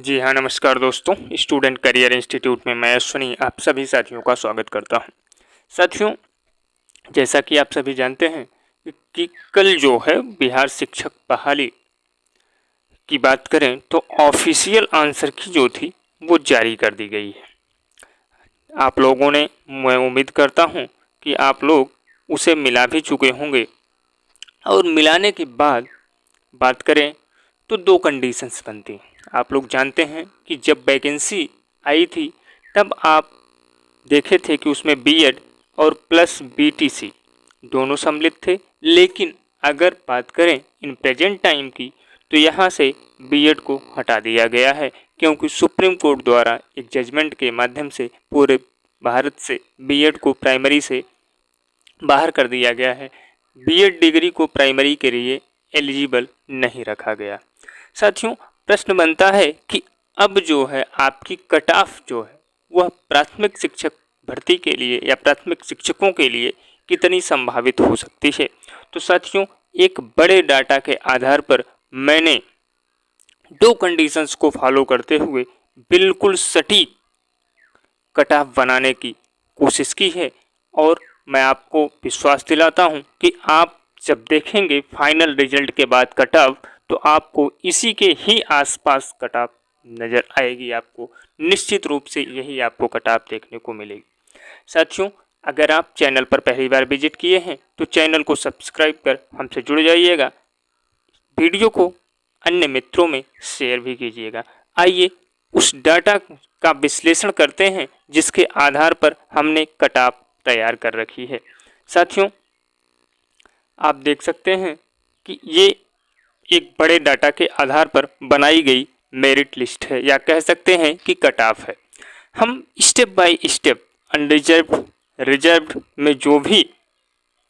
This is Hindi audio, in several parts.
जी हाँ, नमस्कार दोस्तों। स्टूडेंट करियर इंस्टीट्यूट में मैं अश्विनी आप सभी साथियों का स्वागत करता हूँ। साथियों, जैसा कि आप सभी जानते हैं कि कल जो है बिहार शिक्षक बहाली की बात करें तो ऑफिशियल आंसर की जो थी वो जारी कर दी गई है। आप लोगों ने, मैं उम्मीद करता हूँ कि आप लोग उसे मिला भी चुके होंगे और मिलाने के बाद बात करें तो दो कंडीशंस बनती हैं। आप लोग जानते हैं कि जब वैकेंसी आई थी तब आप देखे थे कि उसमें बीएड और प्लस बीटीसी दोनों सम्मिलित थे, लेकिन अगर बात करें इन प्रेजेंट टाइम की तो यहाँ से बीएड को हटा दिया गया है, क्योंकि सुप्रीम कोर्ट द्वारा एक जजमेंट के माध्यम से पूरे भारत से बीएड को प्राइमरी से बाहर कर दिया गया है। बीएड डिग्री को प्राइमरी के लिए एलिजिबल नहीं रखा गया। साथियों, प्रश्न बनता है कि अब जो है आपकी कट ऑफ जो है वह प्राथमिक शिक्षक भर्ती के लिए या प्राथमिक शिक्षकों के लिए कितनी संभावित हो सकती है। तो साथियों, एक बड़े डाटा के आधार पर मैंने दो कंडीशंस को फॉलो करते हुए बिल्कुल सटीक कट ऑफ बनाने की कोशिश की है और मैं आपको विश्वास दिलाता हूं कि आप जब देखेंगे फाइनल रिजल्ट के बाद कट ऑफ तो आपको इसी के ही आसपास कट ऑफ नज़र आएगी। आपको निश्चित रूप से यही आपको कट ऑफ देखने को मिलेगी। साथियों, अगर आप चैनल पर पहली बार विजिट किए हैं तो चैनल को सब्सक्राइब कर हमसे जुड़ जाइएगा। वीडियो को अन्य मित्रों में शेयर भी कीजिएगा। आइए उस डाटा का विश्लेषण करते हैं जिसके आधार पर हमने कट ऑफ तैयार कर रखी है। साथियों, आप देख सकते हैं कि ये एक बड़े डाटा के आधार पर बनाई गई मेरिट लिस्ट है या कह सकते हैं कि कट ऑफ है। हम step by step unreserved, reserved में जो भी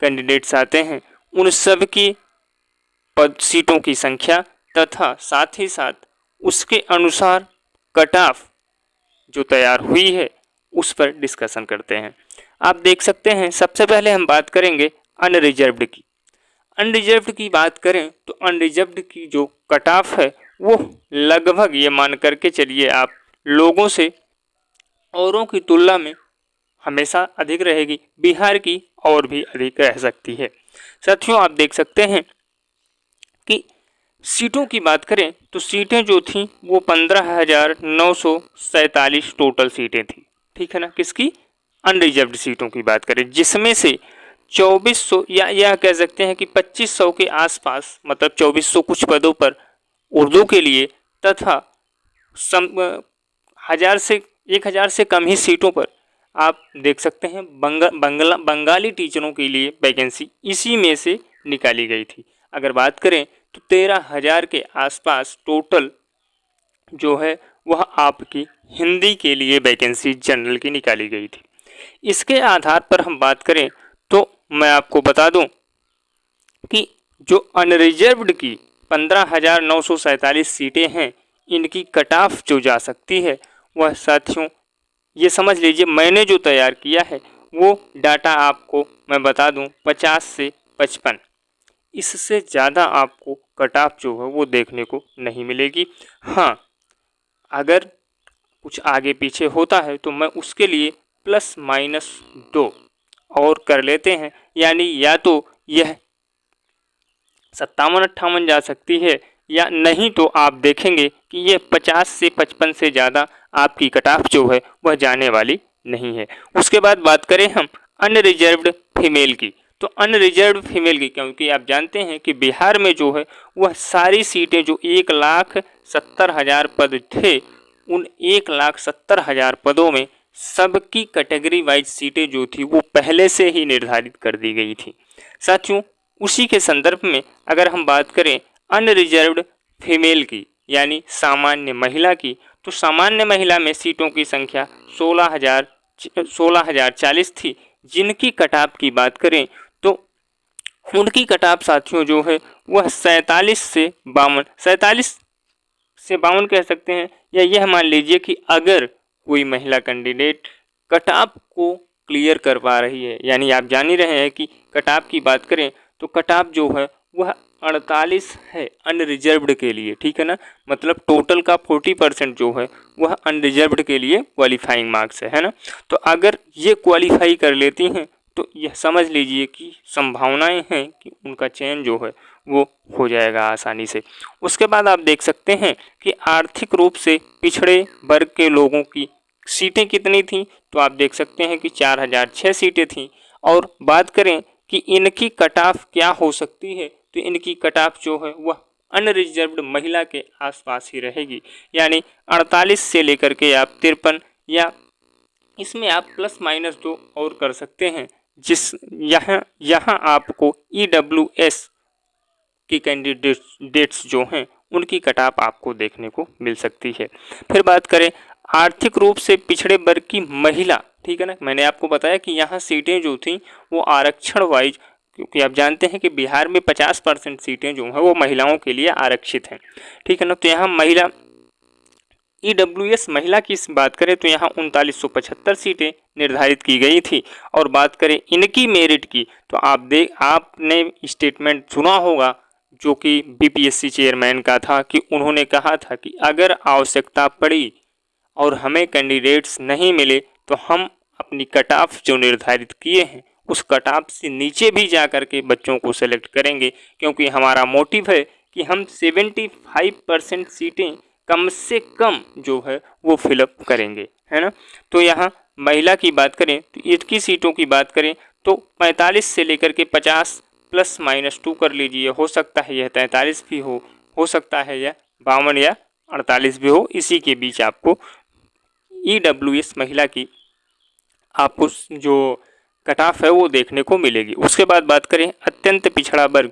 कैंडिडेट्स आते हैं उन सब की पद सीटों की संख्या तथा साथ ही साथ उसके अनुसार कट ऑफ जो तैयार हुई है उस पर डिस्कशन करते हैं। आप देख सकते हैं, सबसे पहले हम बात करेंगे अनरिजर्व्ड की। अनरिजर्व्ड की बात करें तो अनरिजर्व्ड की जो कट ऑफ है वो लगभग ये मान करके चलिए आप लोगों से औरों की तुलना में हमेशा अधिक रहेगी। बिहार की और भी अधिक रह सकती है। साथियों, आप देख सकते हैं कि सीटों की बात करें तो सीटें जो थीं वो 15,947 टोटल सीटें थी। ठीक है ना, किसकी? अनरिजर्व्ड सीटों की बात करें, जिसमें से 2400 या यह कह सकते हैं कि 2500 के आसपास, मतलब 2400 कुछ पदों पर उर्दू के लिए तथा 1000 से कम ही सीटों पर आप देख सकते हैं बंगाली टीचरों के लिए वैकेंसी इसी में से निकाली गई थी। अगर बात करें तो 13,000 के आसपास टोटल जो है वह आपकी हिंदी के लिए वैकेंसी जनरल की निकाली गई थी। इसके आधार पर हम बात करें तो मैं आपको बता दूं कि जो अनरिजर्व्ड की 15,947 सीटें हैं, इनकी कट ऑफ जो जा सकती है वह साथियों ये समझ लीजिए, मैंने जो तैयार किया है वो डाटा आपको मैं बता दूं 50 से 55, इससे ज़्यादा आपको कट ऑफ जो है वो देखने को नहीं मिलेगी। हाँ, अगर कुछ आगे पीछे होता है तो मैं उसके लिए ±2 और कर लेते हैं, यानी या तो यह 57-58 जा सकती है या नहीं तो आप देखेंगे कि यह 50 से 55 से ज़्यादा आपकी कट ऑफ जो है वह जाने वाली नहीं है। उसके बाद बात करें हम अनरिजर्व्ड फीमेल की, तो अनरिजर्व्ड फीमेल की, क्योंकि आप जानते हैं कि बिहार में जो है वह सारी सीटें जो 1,70,000 पद थे, उन 1,70,000 पदों में सबकी कैटेगरी वाइज सीटें जो थी वो पहले से ही निर्धारित कर दी गई थी। साथियों, उसी के संदर्भ में अगर हम बात करें अनरिजर्व्ड फीमेल की यानी सामान्य महिला की, तो सामान्य महिला में सीटों की संख्या 16,040 थी। जिनकी कट ऑफ की बात करें तो उनकी कट ऑफ साथियों जो है वह 47 से 52 कह सकते हैं, या यह मान लीजिए कि अगर कोई महिला कैंडिडेट कट ऑफ को क्लियर कर पा रही है, यानी आप जान ही रहे हैं कि कट ऑफ की बात करें तो कट ऑफ जो है वह 48 है अनरिजर्व्ड के लिए, ठीक है ना। मतलब टोटल का 40% जो है वह अनरिजर्व्ड के लिए क्वालिफाइंग मार्क्स है ना। तो अगर ये क्वालिफाई कर लेती हैं तो यह समझ लीजिए कि संभावनाएं हैं कि उनका चयन जो है वो हो जाएगा आसानी से। उसके बाद आप देख सकते हैं कि आर्थिक रूप से पिछड़े वर्ग के लोगों की सीटें कितनी थीं, तो आप देख सकते हैं कि 4006 सीटें थीं। और बात करें कि इनकी कट ऑफ क्या हो सकती है, तो इनकी कट ऑफ जो है वह अनरिजर्व्ड महिला के आसपास ही रहेगी, यानी 48 से लेकर के आप 53, या इसमें आप प्लस माइनस 2 और कर सकते हैं। जिस यहाँ आपको EWS की कैंडिडेट्स जो हैं उनकी कट ऑफ आपको देखने को मिल सकती है। फिर बात करें आर्थिक रूप से पिछड़े वर्ग की महिला, ठीक है ना। मैंने आपको बताया कि यहाँ सीटें जो थी वो आरक्षण वाइज, क्योंकि आप जानते हैं कि बिहार में 50% सीटें जो हैं वो महिलाओं के लिए आरक्षित हैं, ठीक है ना। तो यहाँ महिला EWS महिला की बात करें तो यहाँ 3975 सीटें निर्धारित की गई थी। और बात करें इनकी मेरिट की, तो आपने स्टेटमेंट सुना होगा जो कि BPSC चेयरमैन का था, कि उन्होंने कहा था कि अगर आवश्यकता पड़ी और हमें कैंडिडेट्स नहीं मिले तो हम अपनी कट ऑफ जो निर्धारित किए हैं उस कट ऑफ से नीचे भी जा कर के बच्चों को सेलेक्ट करेंगे, क्योंकि हमारा मोटिव है कि हम 75% सीटें कम से कम जो है वो फिलअप करेंगे, है ना। तो यहाँ महिला की बात करें तो इनकी सीटों की बात करें तो 45 से लेकर के 50 प्लस माइनस 2 कर लीजिए, हो सकता है यह 43 भी हो सकता है यह 52 या 48 भी हो। इसी के बीच आपको EWS महिला की आपको जो कट ऑफ है वो देखने को मिलेगी। उसके बाद बात करें अत्यंत पिछड़ा वर्ग,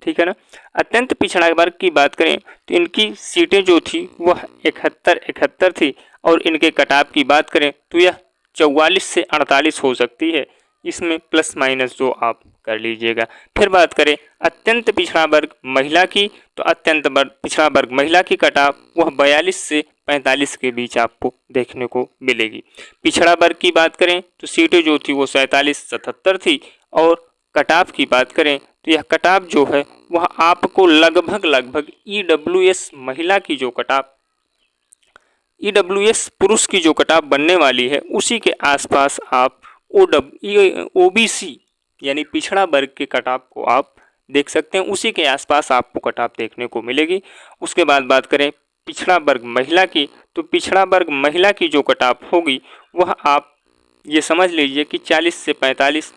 ठीक है ना। अत्यंत पिछड़ा वर्ग की बात करें तो इनकी सीटें जो थी वह 71 थी, और इनके कट ऑफ की बात करें तो यह 44 से 48 हो सकती है। इसमें प्लस माइनस 2 आप कर लीजिएगा। फिर बात करें अत्यंत पिछड़ा वर्ग महिला की, तो अत्यंत पिछड़ा वर्ग महिला की कट ऑफ वह 42 से 45 के बीच आपको देखने को मिलेगी। पिछड़ा वर्ग की बात करें तो सीटें जो थी वो 47-77 थी, और कट ऑफ की बात करें तो यह कट ऑफ जो है वह आपको लगभग EWS महिला की जो कट ऑफ, EWS पुरुष की जो कट ऑफ बनने वाली है उसी के आसपास आप OBC यानी पिछड़ा वर्ग के कट ऑफ को आप देख सकते हैं, उसी के आसपास आपको कट ऑफ देखने को मिलेगी। उसके बाद बात करें पिछड़ा वर्ग महिला की, तो पिछड़ा वर्ग महिला की जो कट ऑफ होगी वह आप ये समझ लीजिए कि 40 से 45,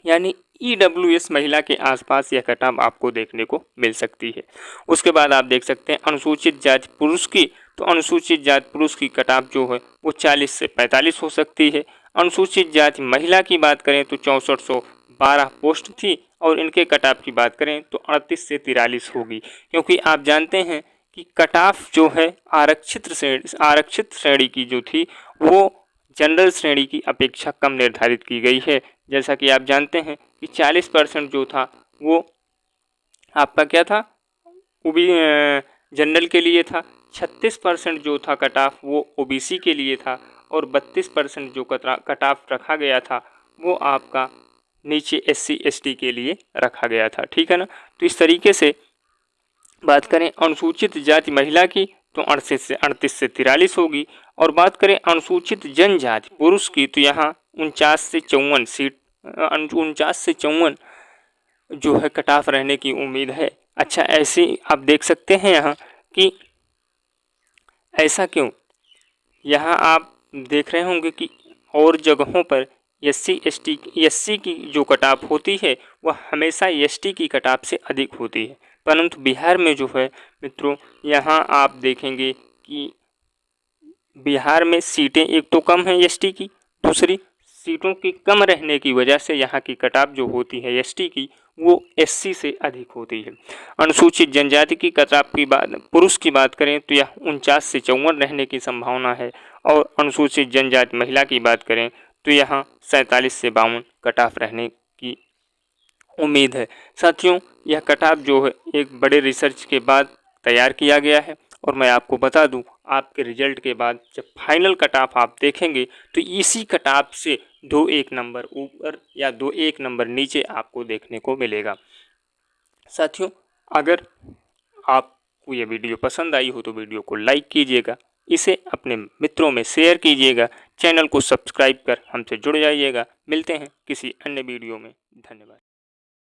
यानी EWS महिला के आसपास यह कट ऑफ आपको देखने को मिल सकती है। उसके बाद आप देख सकते हैं अनुसूचित जाति पुरुष की, तो अनुसूचित जाति पुरुष की कट ऑफ जो है वो 40 से 45 हो सकती है। अनुसूचित जाति महिला की बात करें तो 6412 पोस्ट थी, और इनके कट ऑफ की बात करें तो 38 से 43 होगी, क्योंकि आप जानते हैं कि कट ऑफ जो है आरक्षित श्रेणी की जो थी वो जनरल श्रेणी की अपेक्षा कम निर्धारित की गई है। जैसा कि आप जानते हैं कि 40% जो था वो आपका क्या था, वो भी जनरल के लिए था। 36% जो था कट ऑफ वो OBC के लिए था, और 32% जो कट ऑफ रखा गया था वो आपका नीचे SC ST के लिए रखा गया था, ठीक है ना। तो इस तरीके से बात करें अनुसूचित जाति महिला की तो 38 से 43 होगी। और बात करें अनुसूचित जनजाति पुरुष की, तो यहाँ 49 से 54 सीट 49 से 54 जो है कट ऑफ रहने की उम्मीद है। अच्छा, ऐसे आप देख सकते हैं यहाँ कि ऐसा क्यों, यहाँ आप देख रहे होंगे कि और जगहों पर SC की जो कट ऑफ होती है वह हमेशा ST की कट ऑफ से अधिक होती है, परंतु बिहार में जो है मित्रों यहाँ आप देखेंगे कि बिहार में सीटें एक तो कम हैं ST की, दूसरी सीटों की कम रहने की वजह से यहाँ की कट ऑफ जो होती है ST की वो SC से अधिक होती है। अनुसूचित जनजाति की कट ऑफ की बात पुरुष की बात करें तो यह 49 से 54 रहने की संभावना है, और अनुसूचित जनजाति महिला की बात करें तो यहाँ 47 से 52 कट ऑफ रहने की उम्मीद है। साथियों, यह कट ऑफ जो है एक बड़े रिसर्च के बाद तैयार किया गया है, और मैं आपको बता दूं आपके रिजल्ट के बाद जब फाइनल कट ऑफ आप देखेंगे तो इसी कट ऑफ से 2-1 नंबर ऊपर या 2-1 नंबर नीचे आपको देखने को मिलेगा। साथियों, अगर आपको ये वीडियो पसंद आई हो तो वीडियो को लाइक कीजिएगा, इसे अपने मित्रों में शेयर कीजिएगा, चैनल को सब्सक्राइब कर हमसे जुड़ जाइएगा। मिलते हैं किसी अन्य वीडियो में। धन्यवाद।